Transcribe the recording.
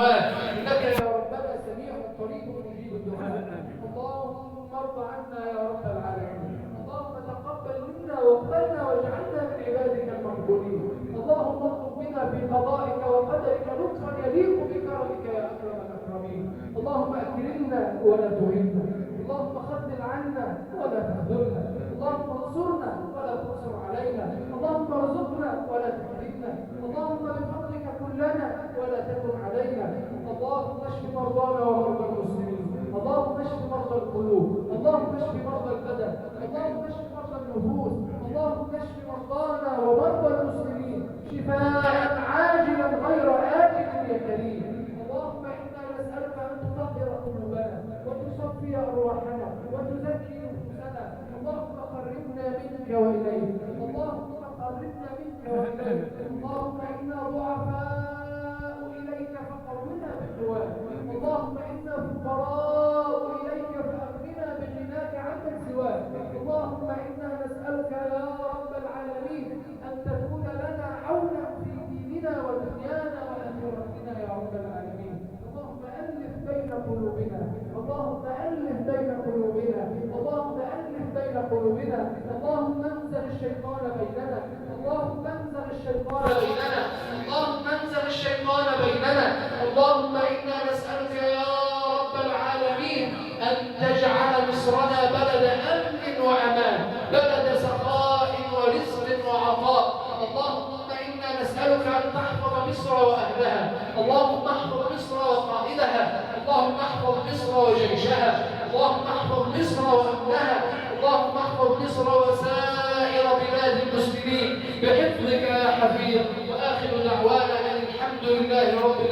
الأموات، إنك يا ربنا سميع قريب مجيب الدعاء. اللهم ارض عنا يا رب العالمين. اللهم تقبل منا واقبلنا واجعلنا من عبادك المقبولين. اللهم اطلب بنا في قضائك وقدرك لطفا يليق بكرمك يا أكرم الأكرمين. اللهم أكرمنا ولا تهنا، اللهم خذل عنا ولا تخذلنا، اللهم انصرنا ولا تنصر علينا، اللهم ارزقنا ولا تحرمنا، اللهم بفضلك كلنا ولا تكن علينا. اللهم اشف مرضانا ومرضى المسلمين، اللهم اشف مرضى القلوب، اللهم اشف مرضى البدن، اللهم اشف مرضى النفوس، اللهم اشف مرضانا ومرضى المسلمين شفاء عاجلا غير آجل يا كريم. اللهم انا نسألك ان تطهر قلوبنا وتصفي ارواحنا وتزكي نفوسنا. اللهم قربنا منك واليك، اللهم قربنا منك واليك. اللهم انا ضعفاء اليك فقربنا بالدعاء، اللهم انا فقراء اليك فاغننا بغناك عمن سواك. اللهم انا نسألك يا رب العالمين ان تكون لنا عونا في ديننا ودنيانا واخرتنا يا رب العالمين. اللهم ألف بين قلوبنا، اللهم ألف بين قلوبنا، اللهم ألف بين قلوبنا. اللهم انزل الشيطان بيننا، اللهم انزل الشيطان بيننا، اللهم انزل الشيطان بيننا. اللهم إنا نسألك يا رب العالمين أن تجعل مصرنا بلد أمن وأمان، بلد سخاء ورزق وعطاء. اللهم إنا نسألك أن تحفظ مصر وأهلها، اللهم احفظ مصر وقائدها، اللهم احفظ مصر وجيشها، اللهم احفظ مصر وأهلها، اللهم احفظ مصر وسائر بلاد المسلمين بحفظك يا حفيظ. وآخر دعوانا أن الحمد لله رب العالمين.